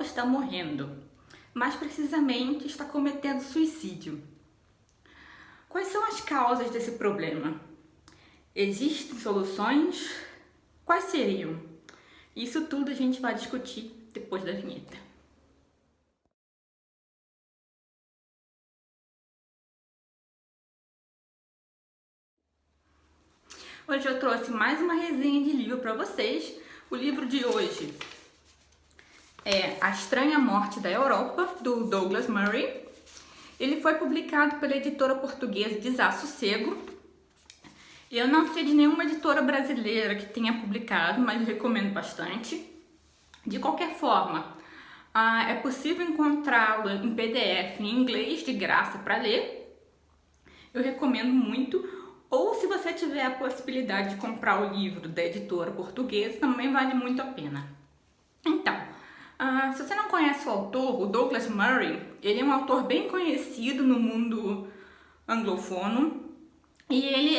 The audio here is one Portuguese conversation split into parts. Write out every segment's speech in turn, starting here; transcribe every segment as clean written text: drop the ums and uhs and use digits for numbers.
Europa está morrendo, mais precisamente está cometendo suicídio. Quais são as causas desse problema? Existem soluções? Quais seriam? Isso tudo a gente vai discutir depois da vinheta. Hoje eu trouxe mais uma resenha de livro para vocês. O livro de hoje é A Estranha Morte da Europa, do Douglas Murray. Ele foi publicado pela editora portuguesa Desassossego. Eu não sei de nenhuma editora brasileira que tenha publicado, mas eu recomendo bastante. De qualquer forma, é possível encontrá-lo em PDF em inglês de graça para ler. Eu recomendo muito. Ou se você tiver a possibilidade de comprar o livro da editora portuguesa, também vale muito a pena. Então, se você não conhece o autor, o Douglas Murray, ele é um autor bem conhecido no mundo anglofono e ele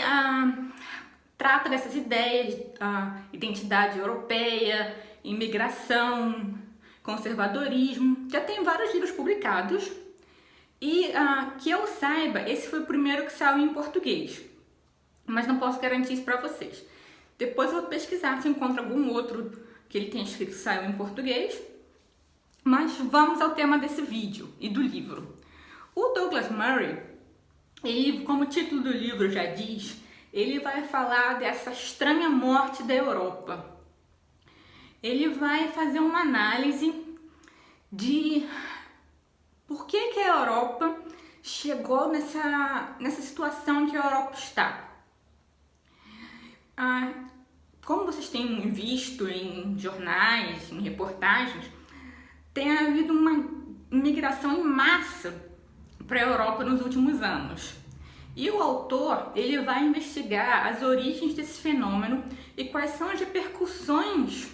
trata dessas ideias, identidade europeia, imigração, conservadorismo. Já tem vários livros publicados e, que eu saiba, esse foi o primeiro que saiu em português. Mas não posso garantir isso para vocês. Depois eu vou pesquisar se eu encontro algum outro que ele tenha escrito que saiu em português. Mas vamos ao tema desse vídeo e do livro. O Douglas Murray, ele, como o título do livro já diz, ele vai falar dessa estranha morte da Europa. Ele vai fazer uma análise de por que a Europa chegou nessa situação que a Europa está. Como vocês têm visto em jornais, em reportagens, tem havido uma imigração em massa para a Europa nos últimos anos. E o autor, ele vai investigar as origens desse fenômeno e quais são as repercussões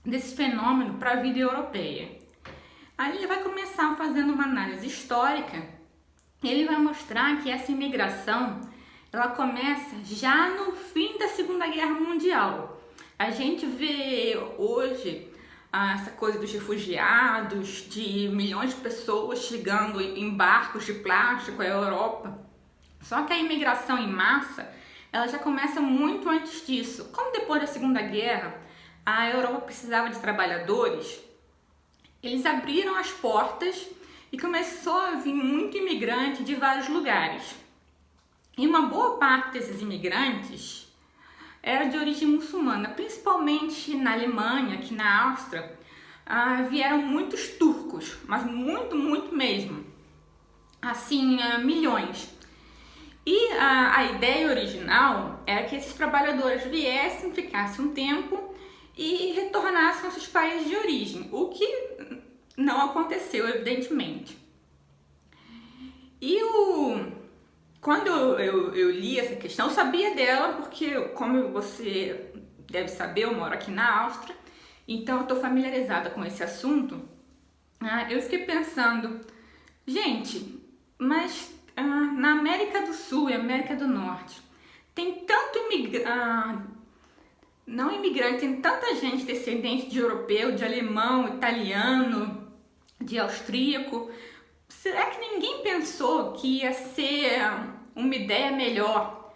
desse fenômeno para a vida europeia. Aí ele vai começar fazendo uma análise histórica. Ele vai mostrar que essa imigração ela começa já no fim da Segunda Guerra Mundial. A gente vê hoje essa coisa dos refugiados, de milhões de pessoas chegando em barcos de plástico à Europa. Só que a imigração em massa, ela já começa muito antes disso. Como depois da Segunda Guerra, a Europa precisava de trabalhadores, eles abriram as portas e começou a vir muito imigrante de vários lugares. E uma boa parte desses imigrantes era de origem muçulmana, principalmente na Alemanha, aqui na Áustria, vieram muitos turcos, mas muito mesmo, assim, milhões. E a ideia original era que esses trabalhadores viessem, ficassem um tempo e retornassem aos seus países de origem, o que não aconteceu, evidentemente. E quando eu li essa questão, eu sabia dela porque, como você deve saber, eu moro aqui na Áustria, então eu estou familiarizada com esse assunto. Eu fiquei pensando, gente, mas na América do Sul e América do Norte tem tanto não imigrante, tem tanta gente descendente de europeu, de alemão, italiano, de austríaco. Será que ninguém pensou que ia ser uma ideia melhor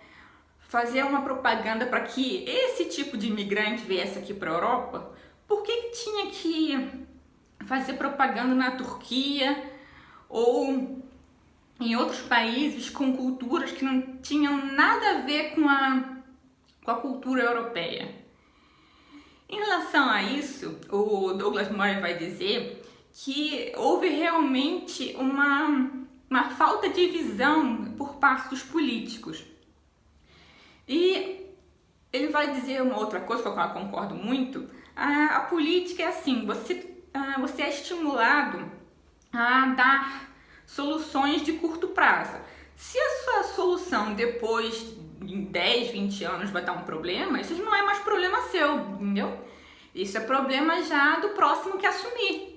fazer uma propaganda para que esse tipo de imigrante viesse aqui para a Europa? Por que tinha que fazer propaganda na Turquia ou em outros países com culturas que não tinham nada a ver com a cultura europeia? Em relação a isso, o Douglas Murray vai dizer que houve realmente uma falta de visão por parte dos políticos. E ele vai dizer uma outra coisa com a qual eu concordo muito. A política é assim, você é estimulado a dar soluções de curto prazo. Se a sua solução depois de 10, 20 anos vai dar um problema, isso não é mais problema seu, entendeu? Isso é problema já do próximo que assumir.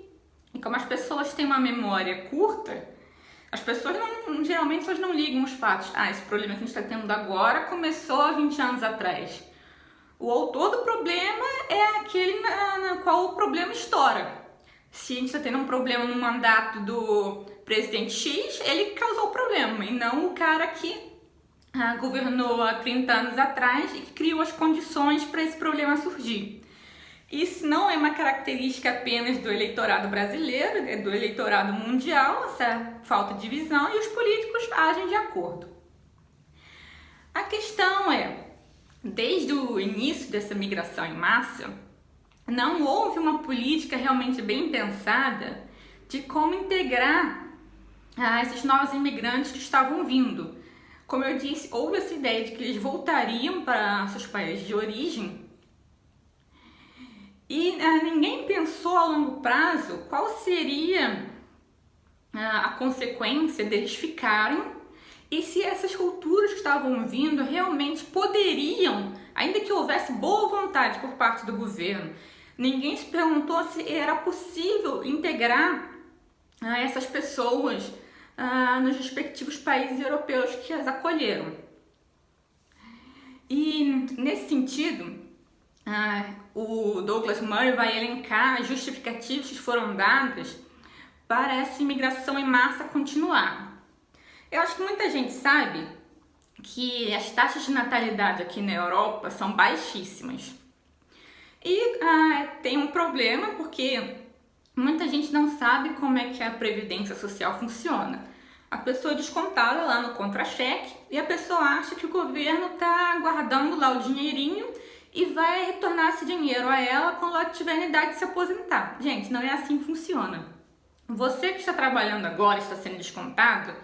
E como as pessoas têm uma memória curta, as pessoas geralmente elas não ligam os fatos. Esse problema que a gente está tendo agora começou há 20 anos atrás. O autor do problema é aquele na qual o problema estoura. se a gente está tendo um problema no mandato do presidente X, ele causou o problema, e não o cara que governou há 30 anos atrás e que criou as condições para esse problema surgir. Isso não é uma característica apenas do eleitorado brasileiro, é do eleitorado mundial, essa falta de visão, e os políticos agem de acordo. A questão é, desde o início dessa migração em massa, não houve uma política realmente bem pensada de como integrar esses novos imigrantes que estavam vindo. Como eu disse, houve essa ideia de que eles voltariam para seus países de origem e ninguém pensou a longo prazo qual seria a consequência deles ficarem e se essas culturas que estavam vindo realmente poderiam, ainda que houvesse boa vontade por parte do governo, ninguém se perguntou se era possível integrar essas pessoas nos respectivos países europeus que as acolheram. E nesse sentido, o Douglas Murray vai elencar as justificativas que foram dadas para essa imigração em massa continuar. Eu acho que muita gente sabe que as taxas de natalidade aqui na Europa são baixíssimas. E tem um problema porque muita gente não sabe como é que a previdência social funciona. A pessoa é descontada lá no contra-cheque e a pessoa acha que o governo está guardando lá o dinheirinho e vai retornar esse dinheiro a ela quando ela tiver a idade de se aposentar. Gente, não é assim que funciona. Você que está trabalhando agora, está sendo descontado,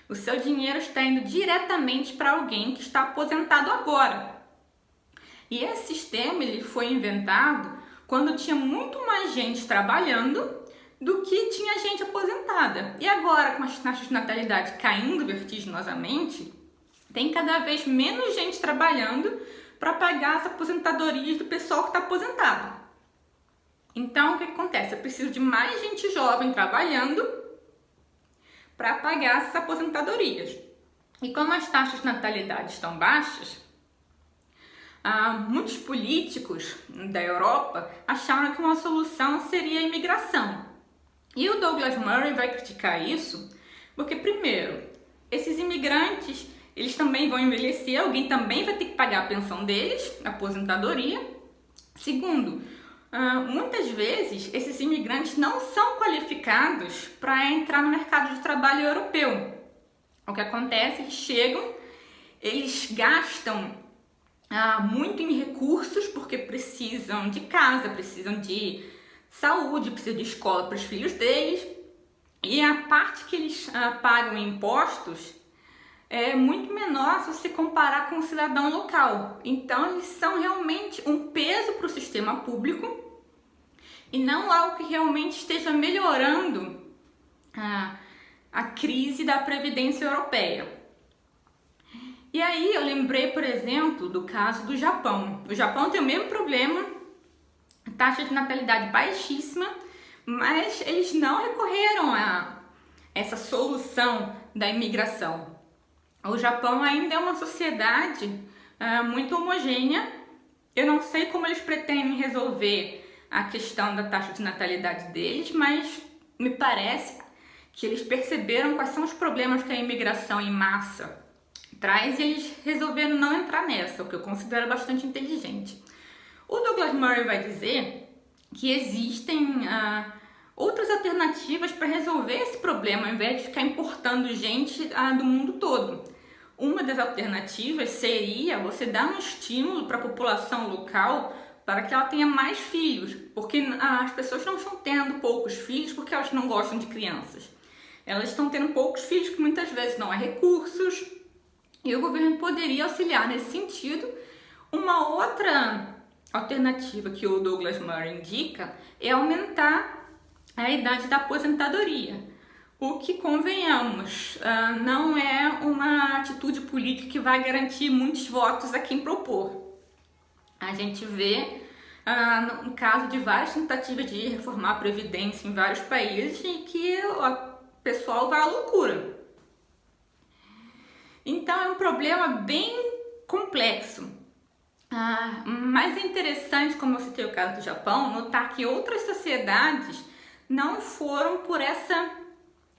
o seu dinheiro está indo diretamente para alguém que está aposentado agora. E esse sistema ele foi inventado quando tinha muito mais gente trabalhando do que tinha gente aposentada. E agora, com as taxas de natalidade caindo vertiginosamente, tem cada vez menos gente trabalhando para pagar as aposentadorias do pessoal que está aposentado. Então, o que acontece? Eu preciso de mais gente jovem trabalhando para pagar essas aposentadorias. E como as taxas de natalidade estão baixas, muitos políticos da Europa acharam que uma solução seria a imigração. E o Douglas Murray vai criticar isso porque, primeiro, esses imigrantes eles também vão envelhecer, alguém também vai ter que pagar a pensão deles, a aposentadoria. Segundo, muitas vezes esses imigrantes não são qualificados para entrar no mercado de trabalho europeu. O que acontece? Eles chegam, eles gastam muito em recursos porque precisam de casa, precisam de saúde, precisam de escola para os filhos deles, e a parte que eles pagam em impostos é muito menor se você comparar com o cidadão local. Então eles são realmente um peso para o sistema público e não algo que realmente esteja melhorando a crise da Previdência Europeia. E aí eu lembrei, por exemplo, do caso do Japão. O Japão tem o mesmo problema, taxa de natalidade baixíssima, mas eles não recorreram a essa solução da imigração. O Japão ainda é uma sociedade muito homogênea. Eu não sei como eles pretendem resolver a questão da taxa de natalidade deles, mas me parece que eles perceberam quais são os problemas que a imigração em massa traz e eles resolveram não entrar nessa, o que eu considero bastante inteligente. O Douglas Murray vai dizer que existem outras alternativas para resolver esse problema, ao invés de ficar importando gente do mundo todo. Uma das alternativas seria você dar um estímulo para a população local para que ela tenha mais filhos, porque as pessoas não estão tendo poucos filhos porque elas não gostam de crianças. Elas estão tendo poucos filhos que muitas vezes não há recursos, e o governo poderia auxiliar nesse sentido. Uma outra alternativa que o Douglas Murray indica é aumentar a idade da aposentadoria. O que, convenhamos, não é uma atitude política que vai garantir muitos votos a quem propor. A gente vê, no caso de várias tentativas de reformar a Previdência em vários países, em que o pessoal vai à loucura. Então é um problema bem complexo. Mas é interessante, como eu citei o caso do Japão, notar que outras sociedades não foram por essa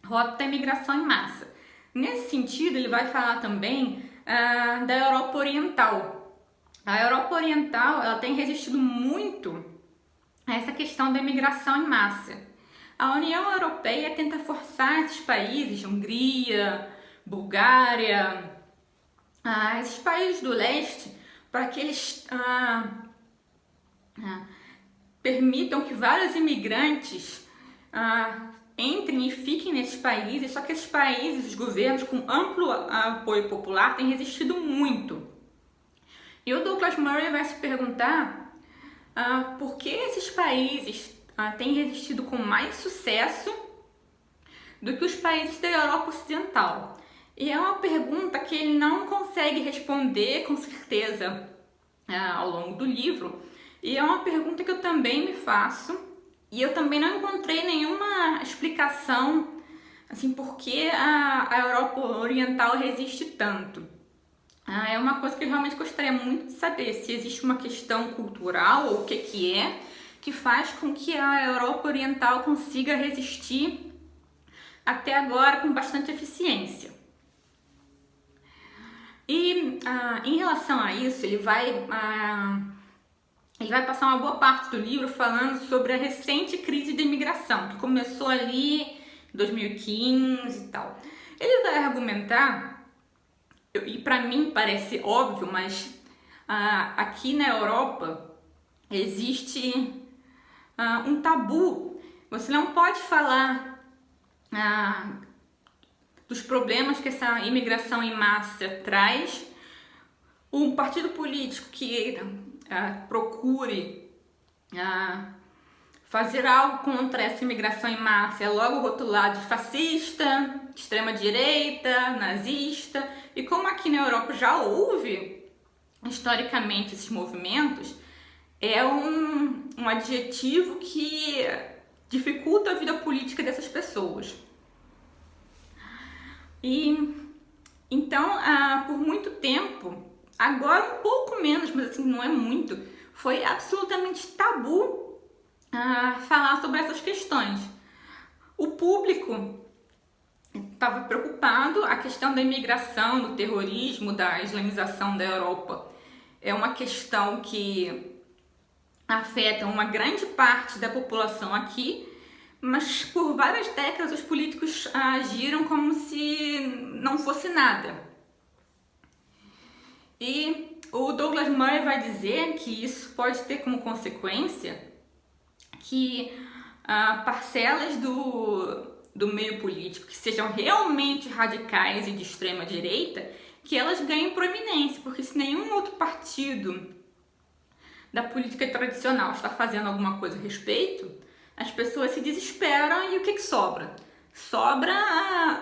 rota da imigração em massa. Nesse sentido, ele vai falar também da Europa Oriental. A Europa Oriental, ela tem resistido muito a essa questão da imigração em massa. A União Europeia tenta forçar esses países, Hungria, Bulgária, esses países do leste, para que eles permitam que vários imigrantes entrem e fiquem nesses países, só que esses países, os governos com amplo apoio popular, têm resistido muito. E o Douglas Murray vai se perguntar por que esses países têm resistido com mais sucesso do que os países da Europa Ocidental. E é uma pergunta que ele não consegue responder com certeza ao longo do livro, e é uma pergunta que eu também me faço, e eu também não encontrei nenhuma explicação assim, por que a Europa Oriental resiste tanto. É uma coisa que eu realmente gostaria muito de saber, se existe uma questão cultural ou o que é que faz com que a Europa Oriental consiga resistir até agora com bastante eficiência. E em relação a isso, ele vai passar uma boa parte do livro falando sobre a recente crise de imigração, que começou ali em 2015 e tal. Ele vai argumentar, e para mim parece óbvio, mas aqui na Europa existe um tabu. Você não pode falar dos problemas que essa imigração em massa traz. Um partido político que procure fazer algo contra essa imigração em massa é logo rotulado de fascista, extrema-direita, nazista. E como aqui na Europa já houve historicamente esses movimentos, é um adjetivo que dificulta a vida política dessas pessoas. E então, por muito tempo, agora um pouco menos, mas assim, não é muito, foi absolutamente tabu falar sobre essas questões. O público estava preocupado, a questão da imigração, do terrorismo, da islamização da Europa é uma questão que afeta uma grande parte da população aqui, mas por várias décadas os políticos agiram como se não fosse nada. E o Douglas Murray vai dizer que isso pode ter como consequência que parcelas do meio político que sejam realmente radicais e de extrema direita, que elas ganhem proeminência, porque se nenhum outro partido da política tradicional está fazendo alguma coisa a respeito, as pessoas se desesperam e o que sobra? Sobra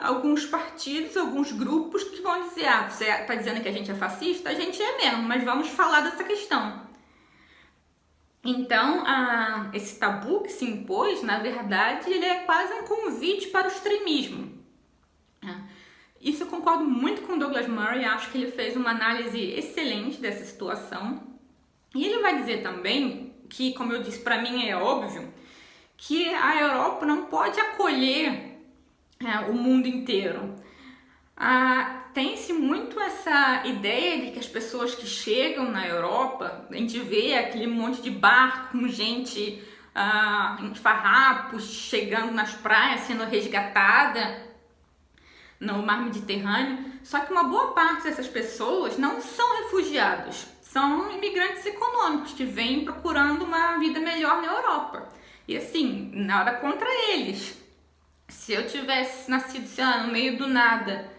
alguns partidos, alguns grupos que vão dizer, você está dizendo que a gente é fascista? A gente é mesmo, mas vamos falar dessa questão. Então, esse tabu que se impôs, na verdade, ele é quase um convite para o extremismo. Isso eu concordo muito com Douglas Murray, acho que ele fez uma análise excelente dessa situação. E ele vai dizer também que, como eu disse, para mim é óbvio, que a Europa não pode acolher o mundo inteiro. Tem-se muito essa ideia de que as pessoas que chegam na Europa, a gente vê aquele monte de barco com gente em farrapos chegando nas praias, sendo resgatada no mar Mediterrâneo, só que uma boa parte dessas pessoas não são refugiados, são imigrantes econômicos que vêm procurando uma vida melhor na Europa. E assim, nada contra eles. Se eu tivesse nascido, sei lá, no meio do nada,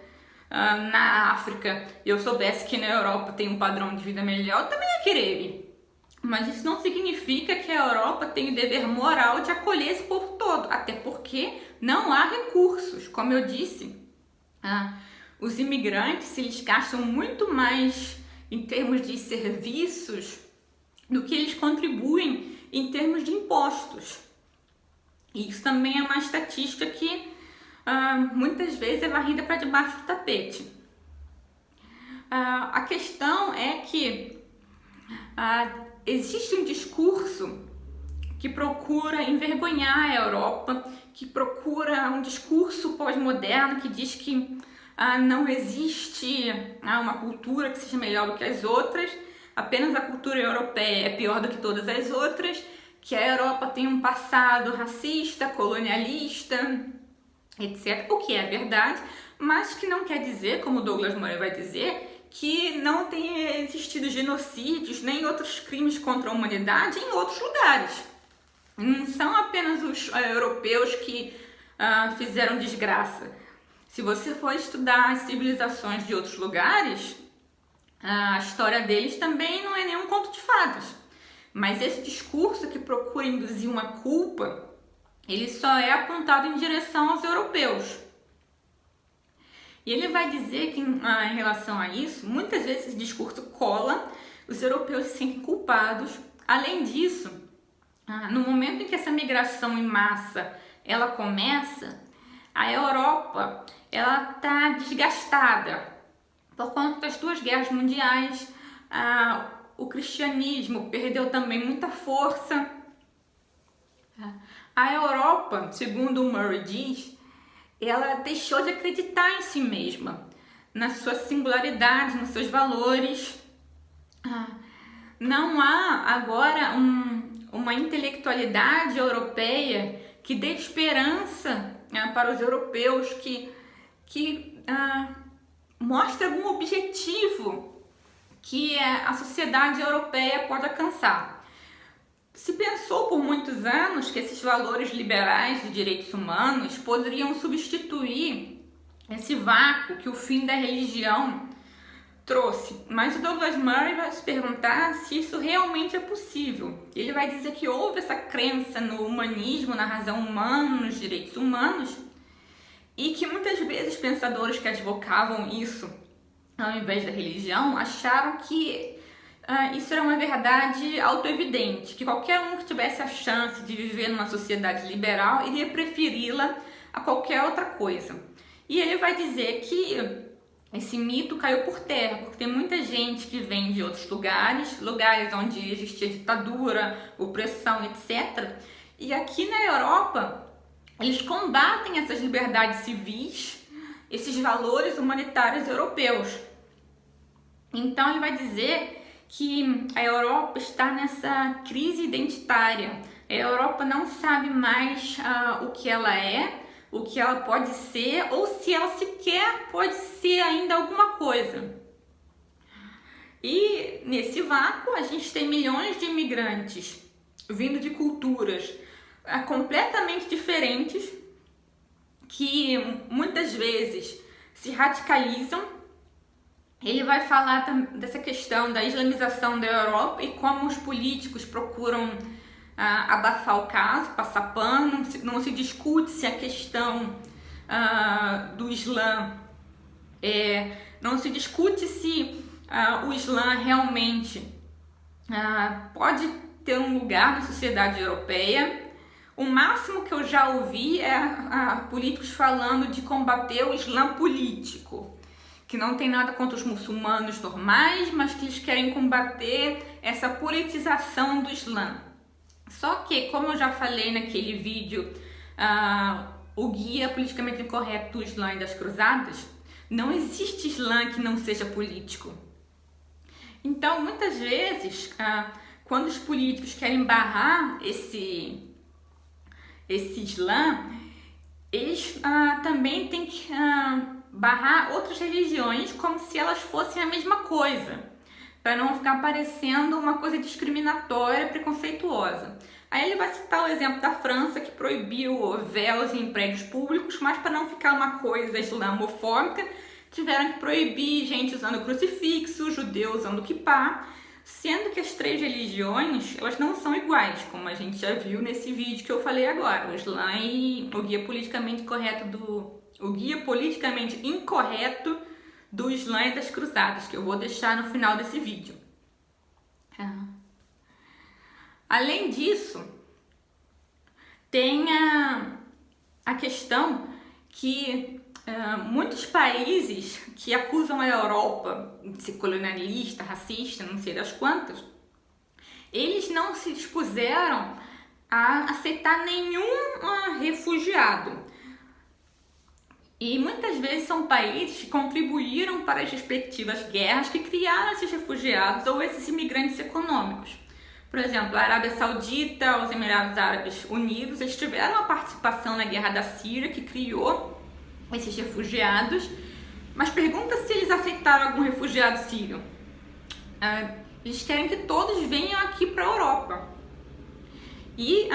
na África, e eu soubesse que na Europa tem um padrão de vida melhor, eu também ia querer ir. Mas isso não significa que a Europa tem o dever moral de acolher esse povo todo, até porque não há recursos. Como eu disse, os imigrantes, eles gastam muito mais em termos de serviços do que eles contribuem em termos de impostos. E isso também é uma estatística que muitas vezes é varrida para debaixo do tapete. A questão é que existe um discurso que procura envergonhar a Europa, que procura um discurso pós-moderno que diz que não existe uma cultura que seja melhor do que as outras, apenas a cultura europeia é pior do que todas as outras, que a Europa tem um passado racista, colonialista, etc. O que é verdade, mas que não quer dizer, como Douglas Murray vai dizer, que não tenha existido genocídios nem outros crimes contra a humanidade em outros lugares. Não são apenas os europeus que fizeram desgraça. Se você for estudar as civilizações de outros lugares, a história deles também não é nenhum conto de fadas. Mas esse discurso que procura induzir uma culpa, ele só é apontado em direção aos europeus. E ele vai dizer que, em relação a isso, muitas vezes esse discurso cola, os europeus se sentem culpados. Além disso, no momento em que essa migração em massa ela começa, a Europa ela está desgastada por conta das 2 guerras mundiais. O cristianismo perdeu também muita força. A Europa, segundo o Murray diz, ela deixou de acreditar em si mesma, na sua singularidade, nos seus valores. Não há agora uma intelectualidade europeia que dê esperança para os europeus, que mostre algum objetivo que a sociedade europeia pode alcançar. Se pensou por muitos anos que esses valores liberais de direitos humanos poderiam substituir esse vácuo que o fim da religião trouxe. Mas o Douglas Murray vai se perguntar se isso realmente é possível. Ele vai dizer que houve essa crença no humanismo, na razão humana, nos direitos humanos, e que muitas vezes pensadores que advocavam isso ao invés da religião acharam que isso era uma verdade autoevidente, que qualquer um que tivesse a chance de viver numa sociedade liberal iria preferi-la a qualquer outra coisa. E ele vai dizer que esse mito caiu por terra, porque tem muita gente que vem de outros lugares onde existia ditadura, opressão, etc. E aqui na Europa, eles combatem essas liberdades civis, esses valores humanitários europeus. Então ele vai dizer que a Europa está nessa crise identitária. A Europa não sabe mais o que ela é, o que ela pode ser, ou se ela sequer pode ser ainda alguma coisa. E nesse vácuo a gente tem milhões de imigrantes vindo de culturas completamente diferentes, que muitas vezes se radicalizam. Ele vai falar dessa questão da islamização da Europa e como os políticos procuram abafar o caso, passar pano. Não se discute se a questão do Islã não se discute se o Islã realmente pode ter um lugar na sociedade europeia. O máximo que eu já ouvi é políticos falando de combater o Islã político, que não tem nada contra os muçulmanos normais, mas que eles querem combater essa politização do Islã. Só que, como eu já falei naquele vídeo, o guia politicamente incorreto do Islã e das Cruzadas, não existe Islã que não seja político. Então, muitas vezes, quando os políticos querem barrar esse Islã, eles também têm que barrar outras religiões como se elas fossem a mesma coisa, para não ficar parecendo uma coisa discriminatória, preconceituosa. Aí ele vai citar o exemplo da França, que proibiu véus em prédios públicos, mas para não ficar uma coisa islamofóbica, tiveram que proibir gente usando crucifixo, judeus usando kippá, sendo que as 3 religiões, elas não são iguais, como a gente já viu nesse vídeo que eu falei agora, o Islã e o guia politicamente incorreto do Islã e das Cruzadas, que eu vou deixar no final desse vídeo. Além disso, tem a questão que muitos países que acusam a Europa de ser colonialista, racista, não sei das quantas, eles não se dispuseram a aceitar nenhum refugiado. E muitas vezes são países que contribuíram para as respectivas guerras que criaram esses refugiados ou esses imigrantes econômicos. Por exemplo, a Arábia Saudita, os Emirados Árabes Unidos, eles tiveram uma participação na guerra da Síria que criou esses refugiados, mas pergunta se eles aceitaram algum refugiado sírio. Eles querem que todos venham aqui para a Europa. E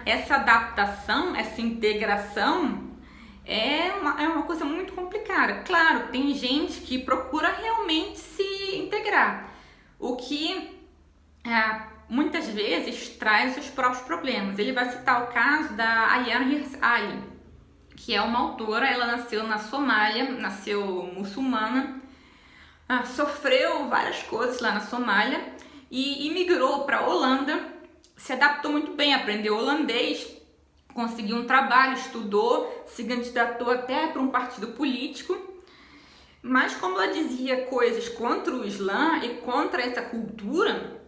essa adaptação, essa integração é uma coisa muito complicada. Claro, tem gente que procura realmente se integrar, o que muitas vezes traz os próprios problemas. Ele vai citar o caso da Ayaan Hirsi Ali, que é uma autora. Ela nasceu na Somália, nasceu muçulmana, sofreu várias coisas lá na Somália e imigrou para a Holanda, se adaptou muito bem, aprendeu holandês, conseguiu um trabalho, estudou, se candidatou até para um partido político, mas como ela dizia coisas contra o Islã e contra essa cultura,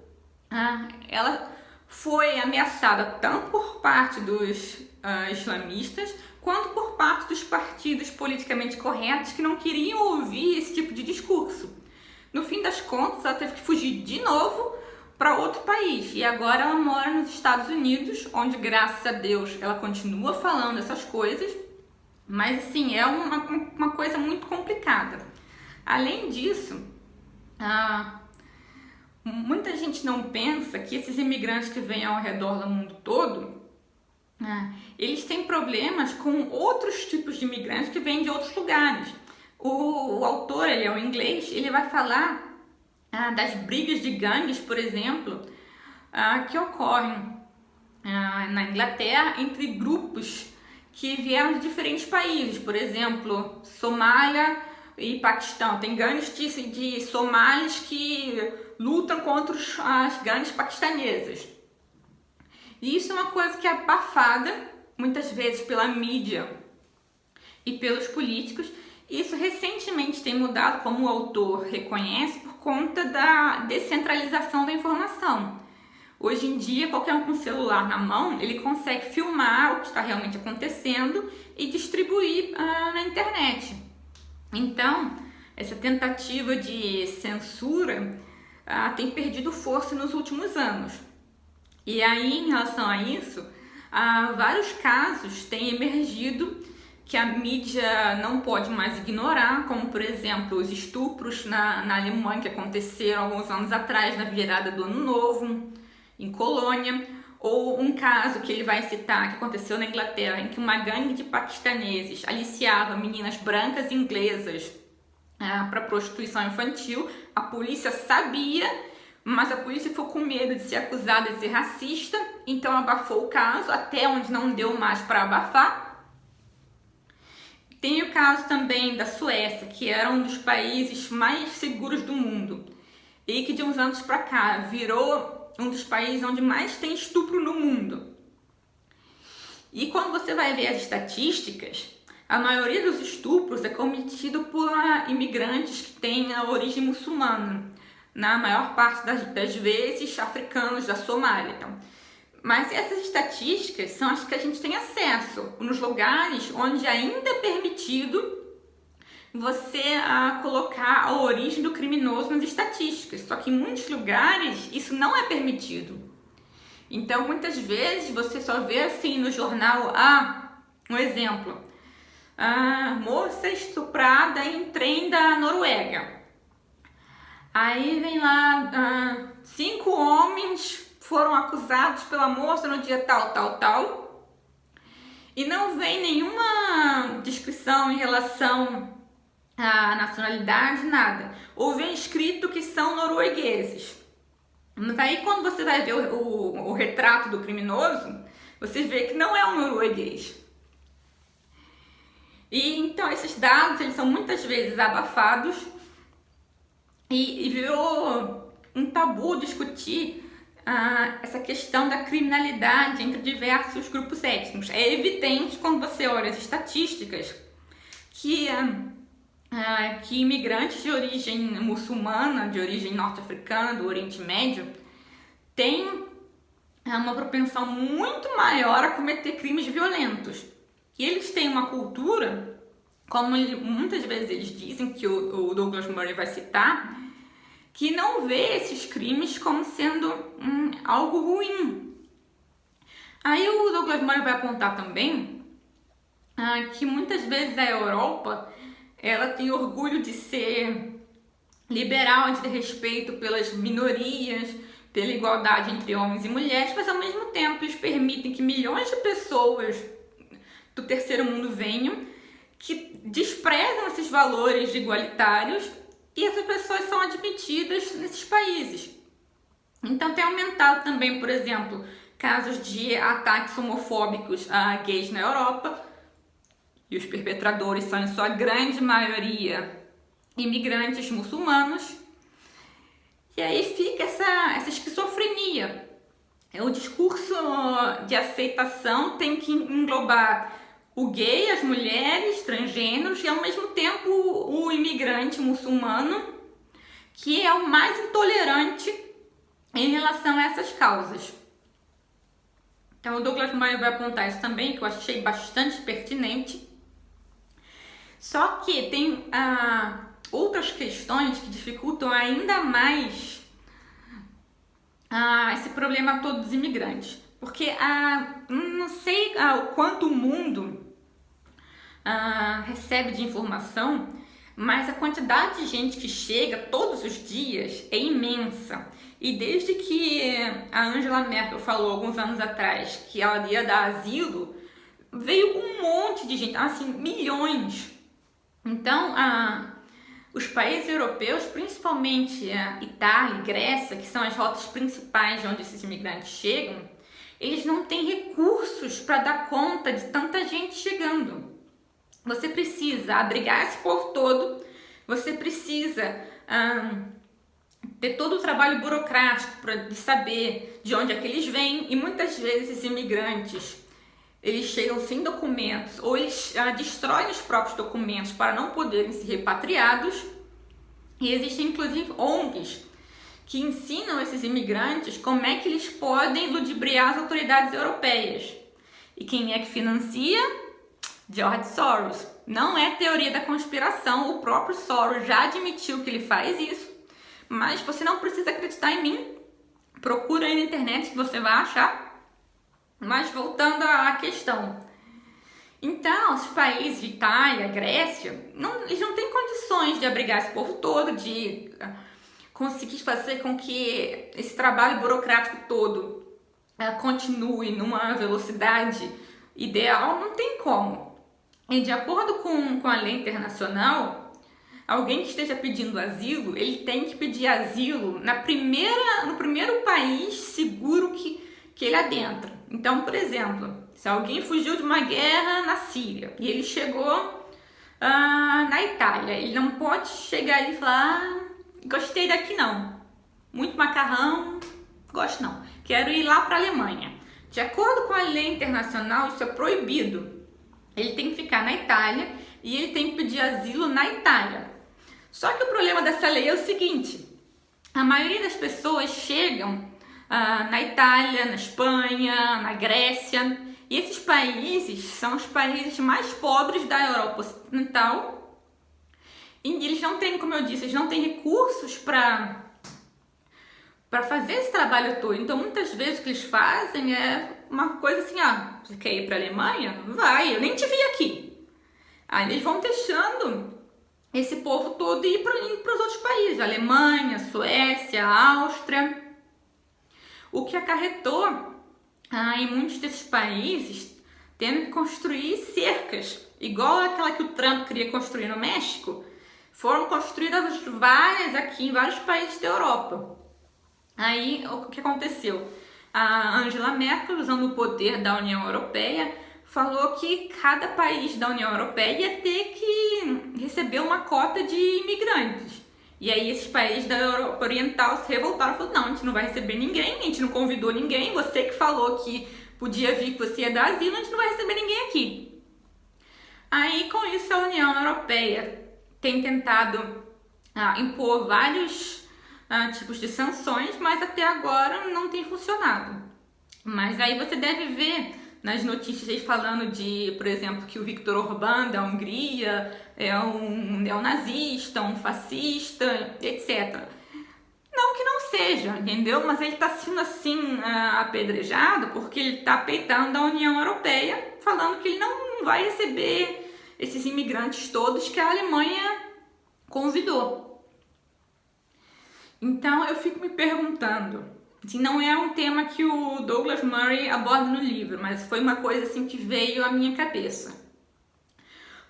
ela foi ameaçada tanto por parte dos islamistas quanto por parte dos partidos politicamente corretos que não queriam ouvir esse tipo de discurso. No fim das contas, ela teve que fugir de novo para outro país e agora ela mora nos Estados Unidos, onde, graças a Deus, ela continua falando essas coisas, mas assim, é uma coisa muito complicada. Além disso, muita gente não pensa que esses imigrantes que vêm ao redor do mundo todo, eles têm problemas com outros tipos de imigrantes que vêm de outros lugares. O autor, ele é um inglês, ele vai falar das brigas de gangues, por exemplo, que ocorrem na Inglaterra entre grupos que vieram de diferentes países. Por exemplo, Somália e Paquistão. Tem gangues de somalis que lutam contra as gangues paquistanesas. E isso é uma coisa que é abafada muitas vezes pela mídia e pelos políticos. Isso recentemente tem mudado, como o autor reconhece, por conta da descentralização da informação. Hoje em dia, qualquer um com celular na mão, ele consegue filmar o que está realmente acontecendo e distribuir na internet. Então, essa tentativa de censura tem perdido força nos últimos anos. E aí, em relação a isso, vários casos têm emergido que a mídia não pode mais ignorar, como, por exemplo, os estupros na Alemanha que aconteceram alguns anos atrás, na virada do Ano Novo, em Colônia, ou um caso que ele vai citar, que aconteceu na Inglaterra, em que uma gangue de paquistaneses aliciava meninas brancas inglesas para prostituição infantil. A polícia sabia, mas a polícia ficou com medo de ser acusada de ser racista, então abafou o caso, até onde não deu mais para abafar. Tem o caso também da Suécia, que era um dos países mais seguros do mundo e que de uns anos para cá virou um dos países onde mais tem estupro no mundo. E quando você vai ver as estatísticas, a maioria dos estupros é cometido por imigrantes que têm a origem muçulmana, na maior parte das vezes africanos da Somália. Então, mas essas estatísticas são as que a gente tem acesso, nos lugares onde ainda é permitido você colocar a origem do criminoso nas estatísticas. Só que em muitos lugares isso não é permitido. Então, muitas vezes você só vê assim no jornal, um exemplo, moça estuprada em trem da Noruega. Aí vem lá, 5 homens foram acusados pela moça no dia tal, e não vem nenhuma descrição em relação à nacionalidade, nada. Ou vem escrito que são noruegueses. Mas aí quando você vai ver o retrato do criminoso, você vê que não é um norueguês. E então esses dados, eles são muitas vezes abafados e virou um tabu discutir essa questão da criminalidade entre diversos grupos étnicos. É evidente quando você olha as estatísticas que imigrantes de origem muçulmana, de origem norte-africana, do Oriente Médio, têm uma propensão muito maior a cometer crimes violentos. E eles têm uma cultura, como muitas vezes eles dizem, que o Douglas Murray vai citar, que não vê esses crimes como sendo algo ruim. Aí o Douglas Murray vai apontar também que muitas vezes a Europa ela tem orgulho de ser liberal, de ter respeito pelas minorias, pela igualdade entre homens e mulheres, mas ao mesmo tempo eles permitem que milhões de pessoas do terceiro mundo venham, que desprezam esses valores igualitários, e essas pessoas são admitidas nesses países. Então tem aumentado também, por exemplo, casos de ataques homofóbicos a gays na Europa, e os perpetradores são, em sua grande maioria, imigrantes muçulmanos. E aí fica essa esquizofrenia. O discurso de aceitação tem que englobar o gay, as mulheres, transgêneros e ao mesmo tempo o imigrante muçulmano, que é o mais intolerante em relação a essas causas. Então o Douglas Murray vai apontar isso também, que eu achei bastante pertinente. Só que tem outras questões que dificultam ainda mais esse problema todo dos imigrantes. Porque não sei o quanto o mundo recebe de informação, mas a quantidade de gente que chega todos os dias é imensa. E desde que a Angela Merkel falou alguns anos atrás que ela ia dar asilo, veio um monte de gente, assim, milhões. Então, os países europeus, principalmente Itália e Grécia, que são as rotas principais de onde esses imigrantes chegam, eles não têm recursos para dar conta de tanta gente chegando. Você precisa abrigar esse povo todo, você precisa ter todo o trabalho burocrático de saber de onde é que eles vêm, e muitas vezes esses imigrantes eles chegam sem documentos, ou eles destroem os próprios documentos para não poderem ser repatriados. E existem inclusive ONGs que ensinam esses imigrantes como é que eles podem ludibriar as autoridades europeias. E quem é que financia? George Soros. Não é teoria da conspiração, o próprio Soros já admitiu que ele faz isso, mas você não precisa acreditar em mim. Procura aí na internet que você vai achar. Mas voltando à questão, então os países, Itália, Grécia, eles não têm condições de abrigar esse povo todo, de conseguir fazer com que esse trabalho burocrático todo continue numa velocidade ideal, não tem como. E de acordo com a lei internacional, alguém que esteja pedindo asilo, ele tem que pedir asilo no primeiro país seguro que ele adentra. Então, por exemplo, se alguém fugiu de uma guerra na Síria e ele chegou na Itália, ele não pode chegar ali e falar: gostei daqui não, muito macarrão, gosto não, quero ir lá para a Alemanha. De acordo com a lei internacional, isso é proibido. Ele tem que ficar na Itália e ele tem que pedir asilo na Itália. Só que o problema dessa lei é o seguinte: a maioria das pessoas chegam na Itália, na Espanha, na Grécia, e esses países são os países mais pobres da Europa Ocidental, e eles não têm, como eu disse, eles não têm recursos para fazer esse trabalho todo. Então muitas vezes o que eles fazem é uma coisa assim: você quer ir para a Alemanha? Vai, eu nem te vi aqui. Aí eles vão deixando esse povo todo ir para os outros países, Alemanha, Suécia, Áustria. O que acarretou em muitos desses países tendo que construir cercas, igual aquela que o Trump queria construir no México. Foram construídas várias aqui em vários países da Europa. Aí o que aconteceu? A Angela Merkel, usando o poder da União Europeia, falou que cada país da União Europeia ia ter que receber uma cota de imigrantes. E aí esses países da Europa Oriental se revoltaram e falaram: não, a gente não vai receber ninguém, a gente não convidou ninguém, você que falou que podia vir, que você ia dar asilo, a gente não vai receber ninguém aqui. Aí com isso a União Europeia tem tentado impor vários tipos de sanções, mas até agora não tem funcionado. Mas aí você deve ver nas notícias aí falando de, por exemplo, que o Viktor Orbán da Hungria é um neonazista, um fascista, etc. Não que não seja, entendeu? Mas ele está sendo assim apedrejado porque ele está peitando a União Europeia, falando que ele não vai receber esses imigrantes todos que a Alemanha convidou. Então eu fico me perguntando, assim, não é um tema que o Douglas Murray aborda no livro, mas foi uma coisa assim que veio à minha cabeça.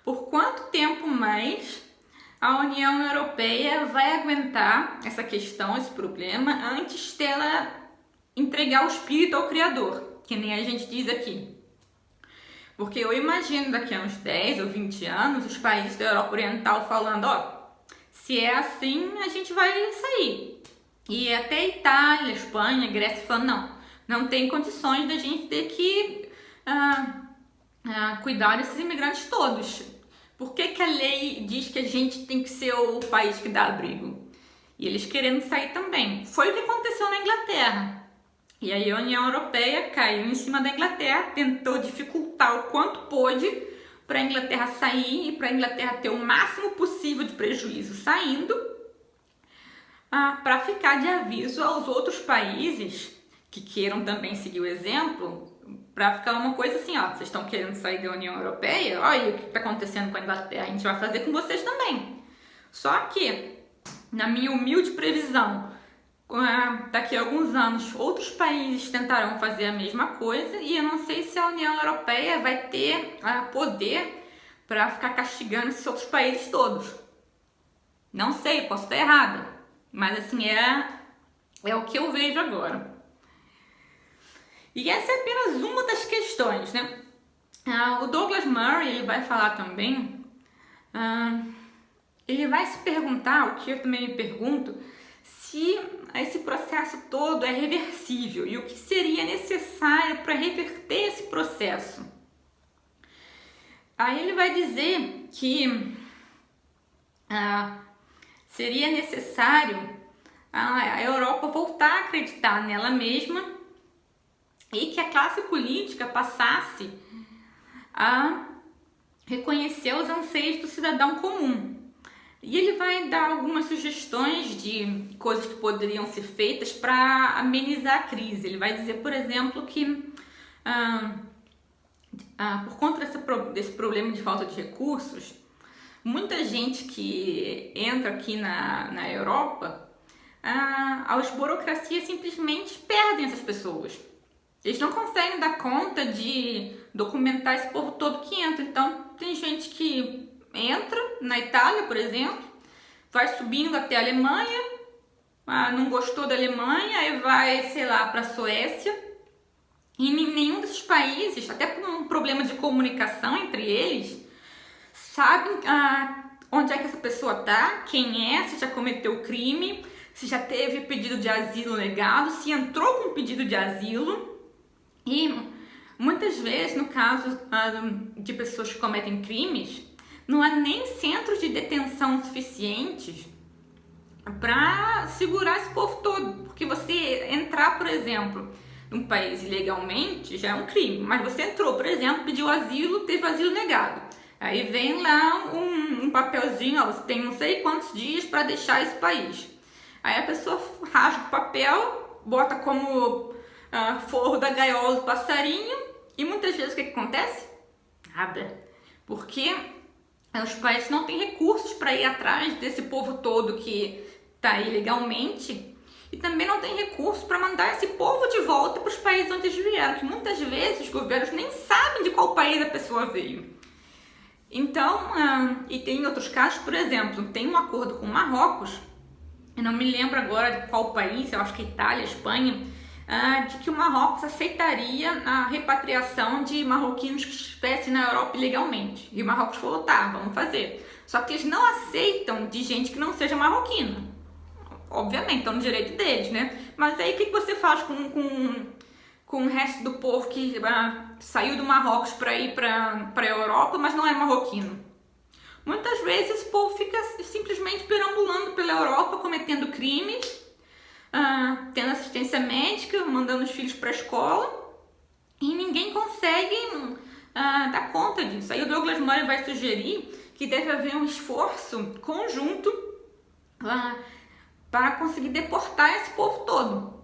Por quanto tempo mais a União Europeia vai aguentar essa questão, esse problema, antes dela entregar o espírito ao Criador, que nem a gente diz aqui? Porque eu imagino daqui a uns 10 ou 20 anos os países da Europa Oriental falando, se é assim, a gente vai sair. E até Itália, Espanha, Grécia falando, não tem condições da gente ter que cuidar desses imigrantes todos. Por que a lei diz que a gente tem que ser o país que dá abrigo? E eles querendo sair também. Foi o que aconteceu na Inglaterra. E aí a União Europeia caiu em cima da Inglaterra, tentou dificultar o quanto pôde para a Inglaterra sair e para a Inglaterra ter o máximo possível de prejuízo saindo, para ficar de aviso aos outros países que queiram também seguir o exemplo, para ficar uma coisa assim, vocês estão querendo sair da União Europeia? Olha o que está acontecendo com a Inglaterra, a gente vai fazer com vocês também. Só que, na minha humilde previsão, daqui a alguns anos outros países tentarão fazer a mesma coisa e eu não sei se a União Europeia vai ter poder para ficar castigando esses outros países todos. Não sei, posso estar errada, mas assim, é o que eu vejo agora. E essa é apenas uma das questões, né? O Douglas Murray, ele vai falar também, ele vai se perguntar, o que eu também me pergunto, se esse processo todo é reversível e o que seria necessário para reverter esse processo. Aí ele vai dizer que seria necessário a Europa voltar a acreditar nela mesma e que a classe política passasse a reconhecer os anseios do cidadão comum. E ele vai dar algumas sugestões de coisas que poderiam ser feitas para amenizar a crise. Ele vai dizer, por exemplo, que por conta desse problema de falta de recursos, muita gente que entra aqui na Europa, as burocracias simplesmente perdem essas pessoas. Eles não conseguem dar conta de documentar esse povo todo que entra. Então, tem gente que entra na Itália, por exemplo, vai subindo até a Alemanha, não gostou da Alemanha, aí vai, sei lá, para a Suécia. E em nenhum desses países, até por um problema de comunicação entre eles, sabem onde é que essa pessoa tá, quem é, se já cometeu crime, se já teve pedido de asilo negado, se entrou com pedido de asilo. E muitas vezes, no caso de pessoas que cometem crimes, não há nem centros de detenção suficientes para segurar esse povo todo. Porque você entrar, por exemplo, num país ilegalmente já é um crime. Mas você entrou, por exemplo, pediu asilo, teve asilo negado. Aí vem lá um papelzinho, você tem não sei quantos dias para deixar esse país. Aí a pessoa rasga o papel, bota como forro da gaiola do passarinho e muitas vezes o que acontece? Nada. Porque os países não têm recursos para ir atrás desse povo todo que está ilegalmente e também não tem recursos para mandar esse povo de volta para os países onde eles vieram, que muitas vezes os governos nem sabem de qual país a pessoa veio. Então, e tem outros casos, por exemplo, tem um acordo com o Marrocos, eu não me lembro agora de qual país, eu acho que Itália, Espanha, de que o Marrocos aceitaria a repatriação de marroquinos que estivessem na Europa ilegalmente. E o Marrocos falou, tá, vamos fazer. Só que eles não aceitam de gente que não seja marroquina. Obviamente, estão no direito deles, né? Mas aí o que você faz com o resto do povo que saiu do Marrocos para ir para a Europa, mas não é marroquino? Muitas vezes esse povo fica simplesmente perambulando pela Europa, cometendo crimes, tendo assistência médica, mandando os filhos para a escola e ninguém consegue dar conta disso. Aí o Douglas Murray vai sugerir que deve haver um esforço conjunto para conseguir deportar esse povo todo.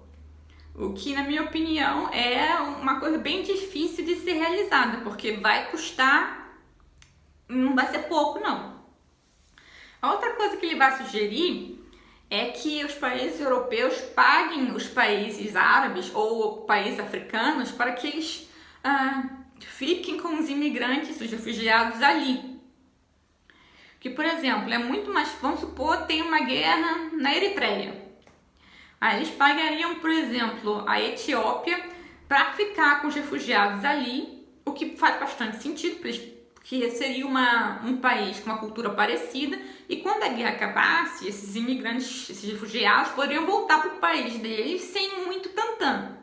O que, na minha opinião, é uma coisa bem difícil de ser realizada, porque vai custar, não vai ser pouco, não. A outra coisa que ele vai sugerir é que os países europeus paguem os países árabes ou países africanos para que eles fiquem com os imigrantes, os refugiados ali. Que, por exemplo, é muito mais... Vamos supor, tem uma guerra na Eritreia. Aí eles pagariam, por exemplo, a Etiópia para ficar com os refugiados ali, o que faz bastante sentido, porque seria um país com uma cultura parecida, e quando a guerra acabasse, esses imigrantes, esses refugiados, poderiam voltar para o país deles sem muito tantã.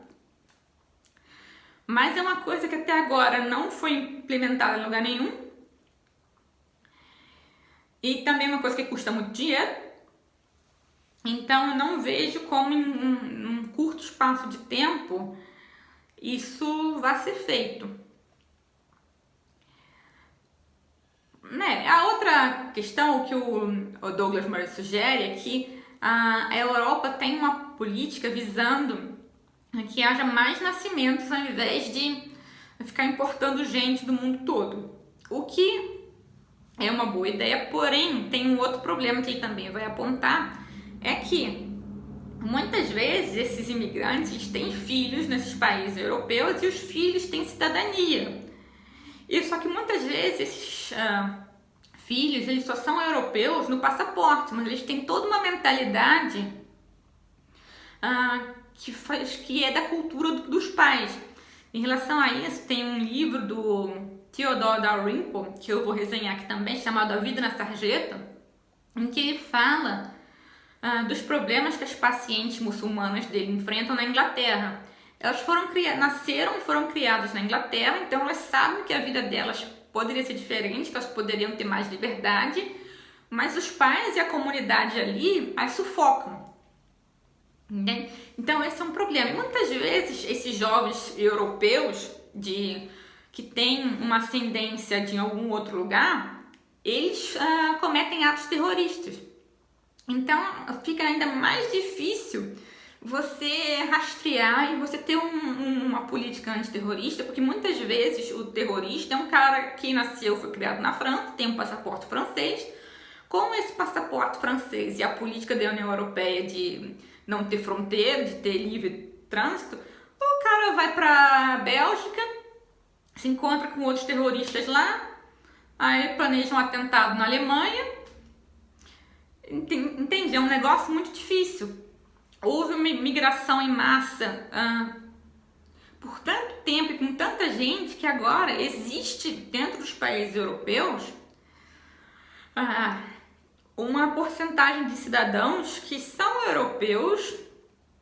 Mas é uma coisa que até agora não foi implementada em lugar nenhum, e também é uma coisa que custa muito dinheiro. Então eu não vejo como em um curto espaço de tempo isso vai ser feito. A outra questão que o Douglas Murray sugere é que a Europa tem uma política visando que haja mais nascimentos ao invés de ficar importando gente do mundo todo. O que é uma boa ideia, porém tem um outro problema que ele também vai apontar, é que muitas vezes esses imigrantes têm filhos nesses países europeus e os filhos têm cidadania. E só que muitas vezes esses filhos eles só são europeus no passaporte, mas eles têm toda uma mentalidade que é da cultura dos pais. Em relação a isso, tem um livro do Theodore Dalrymple, que eu vou resenhar aqui também, chamado A Vida na Sarjeta, em que ele fala dos problemas que as pacientes muçulmanas dele enfrentam na Inglaterra. Elas nasceram e foram criadas na Inglaterra, então elas sabem que a vida delas poderia ser diferente, que elas poderiam ter mais liberdade, mas os pais e a comunidade ali as sufocam. Entende? Então esse é um problema. E muitas vezes esses jovens europeus que têm uma ascendência de algum outro lugar, eles cometem atos terroristas. Então fica ainda mais difícil você rastrear e você ter uma política antiterrorista, porque muitas vezes o terrorista é um cara que nasceu, foi criado na França, tem um passaporte francês. Com esse passaporte francês e a política da União Europeia de não ter fronteira, de ter livre trânsito, o cara vai pra Bélgica, se encontra com outros terroristas lá, aí planeja um atentado na Alemanha. Entende? É um negócio muito difícil. Houve uma migração em massa por tanto tempo e com tanta gente que agora existe dentro dos países europeus uma porcentagem de cidadãos que são europeus,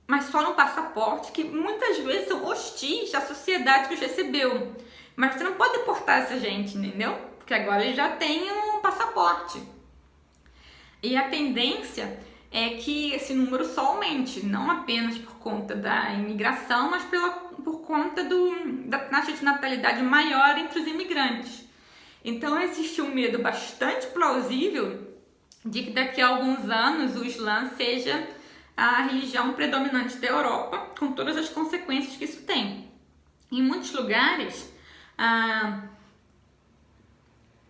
mas só no passaporte, que muitas vezes são hostis à sociedade que os recebeu. Mas você não pode deportar essa gente, entendeu? Porque agora eles já têm um passaporte. E a tendência é que esse número só aumente, não apenas por conta da imigração, mas por conta da taxa de natalidade maior entre os imigrantes. Então existe um medo bastante plausível de que daqui a alguns anos o Islã seja a religião predominante da Europa, com todas as consequências que isso tem. Em muitos lugares,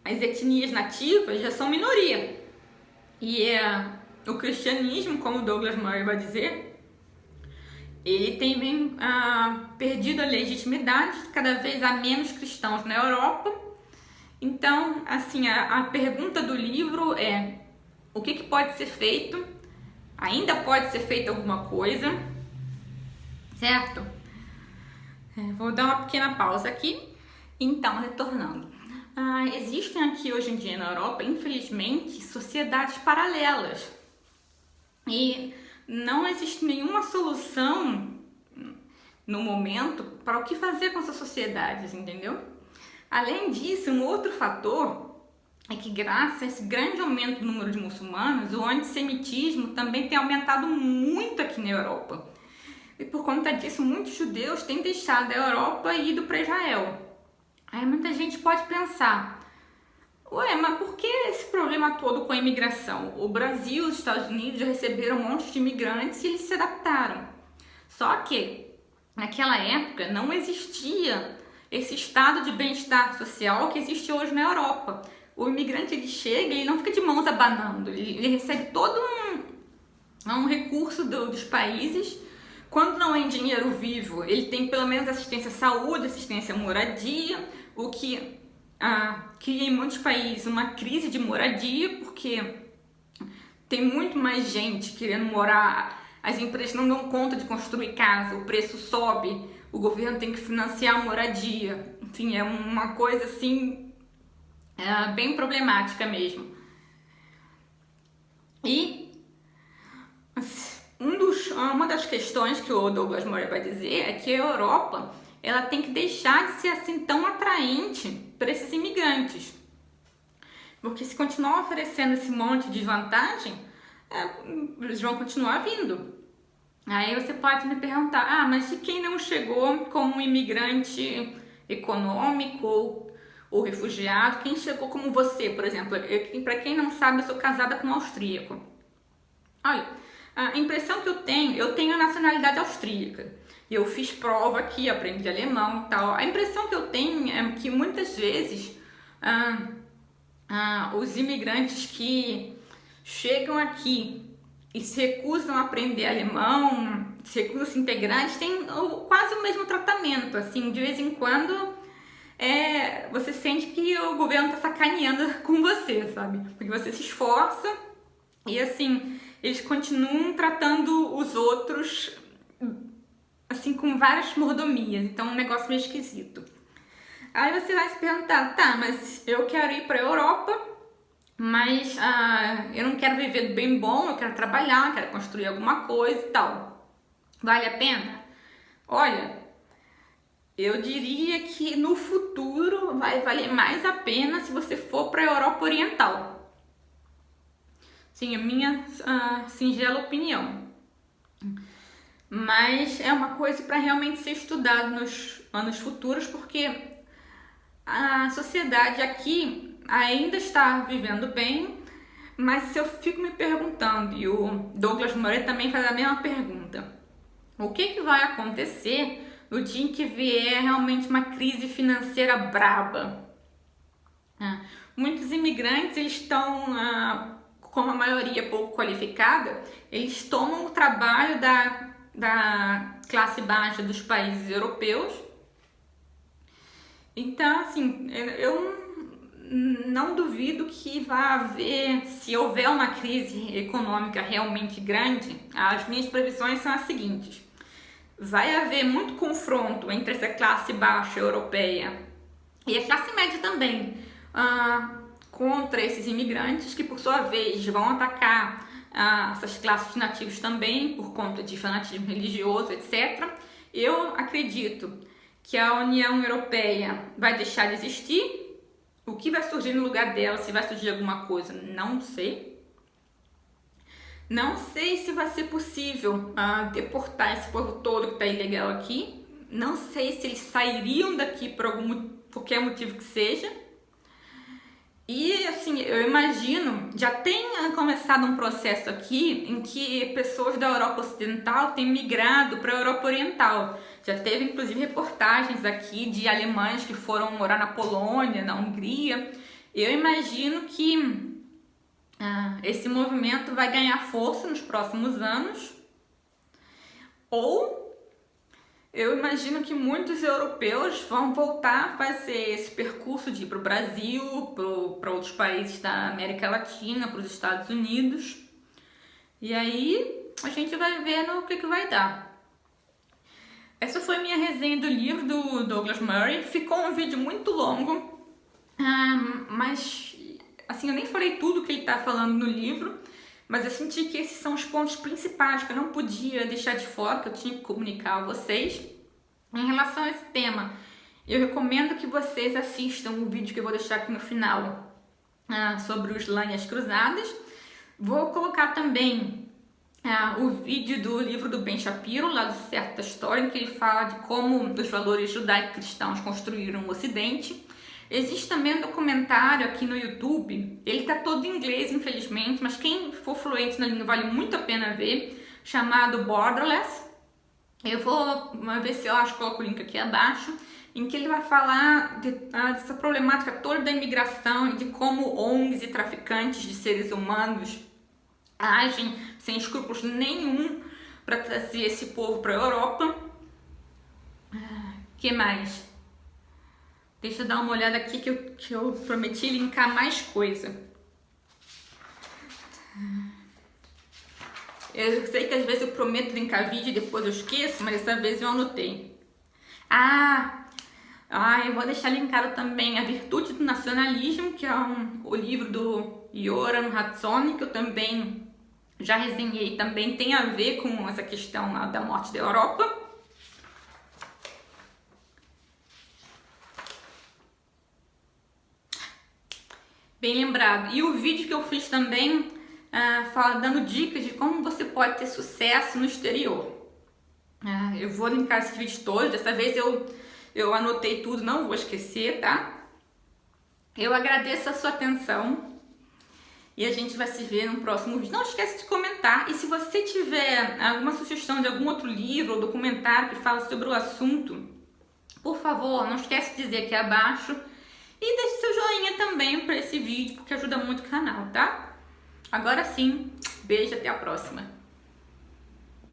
as etnias nativas já são minoria. E o cristianismo, como Douglas Murray vai dizer, ele tem perdido a legitimidade, cada vez há menos cristãos na Europa. Então, assim, a pergunta do livro é: o que pode ser feito? Ainda pode ser feita alguma coisa, certo? Vou dar uma pequena pausa aqui. Então, retornando. Existem aqui hoje em dia na Europa, infelizmente, sociedades paralelas. E não existe nenhuma solução no momento para o que fazer com essas sociedades, entendeu? Além disso, um outro fator é que, graças a esse grande aumento do número de muçulmanos, o antissemitismo também tem aumentado muito aqui na Europa. E por conta disso, muitos judeus têm deixado a Europa e ido para Israel. Aí muita gente pode pensar, ué, mas por que esse problema todo com a imigração? O Brasil e os Estados Unidos já receberam um monte de imigrantes e eles se adaptaram. Só que, naquela época, não existia esse estado de bem-estar social que existe hoje na Europa. O imigrante, ele chega e não fica de mãos abanando, ele recebe todo um recurso dos países. Quando não é em dinheiro vivo, ele tem pelo menos assistência à saúde, assistência à moradia, o que cria em muitos países uma crise de moradia, porque tem muito mais gente querendo morar, as empresas não dão conta de construir casa, o preço sobe, o governo tem que financiar a moradia. Enfim, é uma coisa assim bem problemática mesmo. E uma das questões que o Douglas Murray vai dizer é que a Europa ela tem que deixar de ser assim tão atraente para esses imigrantes. Porque se continuar oferecendo esse monte de vantagem, eles vão continuar vindo. Aí você pode me perguntar, mas de quem não chegou como imigrante econômico ou refugiado, quem chegou como você, por exemplo? Para quem não sabe, eu sou casada com um austríaco. Olha, a impressão que eu tenho a nacionalidade austríaca. Eu fiz prova aqui, aprendi alemão e tal. A impressão que eu tenho é que muitas vezes os imigrantes que chegam aqui e se recusam a aprender alemão, se recusam a se integrar, eles têm quase o mesmo tratamento. Assim, de vez em quando você sente que o governo está sacaneando com você, sabe? Porque você se esforça e assim, eles continuam tratando os outros assim com várias mordomias. Então é um negócio meio esquisito. Aí você vai se perguntar, tá, mas eu quero ir para a Europa, mas eu não quero viver do bem bom, eu quero trabalhar, quero construir alguma coisa e tal. Vale a pena? Olha, eu diria que no futuro vai valer mais a pena se você for para a Europa Oriental. Sim, a minha singela opinião. Mas é uma coisa para realmente ser estudado nos anos futuros, porque a sociedade aqui ainda está vivendo bem, mas se eu fico me perguntando, e o Douglas Murray também faz a mesma pergunta, o que vai acontecer no dia em que vier realmente uma crise financeira braba? Muitos imigrantes, eles estão, como a maioria pouco qualificada, eles tomam o trabalho da classe baixa dos países europeus. Então, assim, eu não duvido que vai haver, se houver uma crise econômica realmente grande, as minhas previsões são as seguintes. Vai haver muito confronto entre essa classe baixa europeia e a classe média também, contra esses imigrantes que, por sua vez, vão atacar essas classes nativas também por conta de fanatismo religioso, etc. Eu acredito que a União Europeia vai deixar de existir. O que vai surgir no lugar dela, se vai surgir alguma coisa, não sei. Não sei se vai ser possível deportar esse povo todo que está ilegal aqui. Não sei se eles sairiam daqui por qualquer motivo que seja. E assim, eu imagino, já tem começado um processo aqui em que pessoas da Europa Ocidental têm migrado para a Europa Oriental. Já teve inclusive reportagens aqui de alemães que foram morar na Polônia, na Hungria. Eu imagino que esse movimento vai ganhar força nos próximos anos. Ou eu imagino que muitos europeus vão voltar a fazer esse percurso de ir para o Brasil, para outros países da América Latina, para os Estados Unidos. E aí a gente vai ver no que vai dar. Essa foi a minha resenha do livro do Douglas Murray. Ficou um vídeo muito longo, mas assim, eu nem falei tudo que ele está falando no livro, mas eu senti que esses são os pontos principais que eu não podia deixar de fora, que eu tinha que comunicar a vocês. Em relação a esse tema, eu recomendo que vocês assistam o vídeo que eu vou deixar aqui no final sobre o Islã e as Cruzadas. Vou colocar também o vídeo do livro do Ben Shapiro, lá do Certo da História, em que ele fala de como os valores judaico-cristãos construíram o Ocidente. Existe também um documentário aqui no YouTube, ele tá todo em inglês, infelizmente, mas quem for fluente na língua vale muito a pena ver, chamado Borderless. Eu vou ver se eu acho, coloco o link aqui abaixo, em que ele vai falar dessa problemática toda da imigração e de como ONGs e traficantes de seres humanos agem sem escrúpulos nenhum para trazer esse povo para a Europa. Que mais? Deixa eu dar uma olhada aqui que eu prometi linkar mais coisa. Eu sei que às vezes eu prometo linkar vídeo e depois eu esqueço, mas dessa vez eu anotei. Eu vou deixar linkado também A Virtude do Nacionalismo, que é o livro do Yoram Hatzoni, que eu também já resenhei, também tem a ver com essa questão da morte da Europa. Bem lembrado. E o vídeo que eu fiz também, dando dicas de como você pode ter sucesso no exterior. Eu vou linkar esses vídeos todos, dessa vez eu anotei tudo, não vou esquecer, tá? Eu agradeço a sua atenção e a gente vai se ver no próximo vídeo. Não esquece de comentar, e se você tiver alguma sugestão de algum outro livro ou documentário que fala sobre o assunto, por favor, não esquece de dizer aqui abaixo e deixe seu joinha também para esse vídeo, porque ajuda muito o canal, tá? Agora sim, beijo, até a próxima!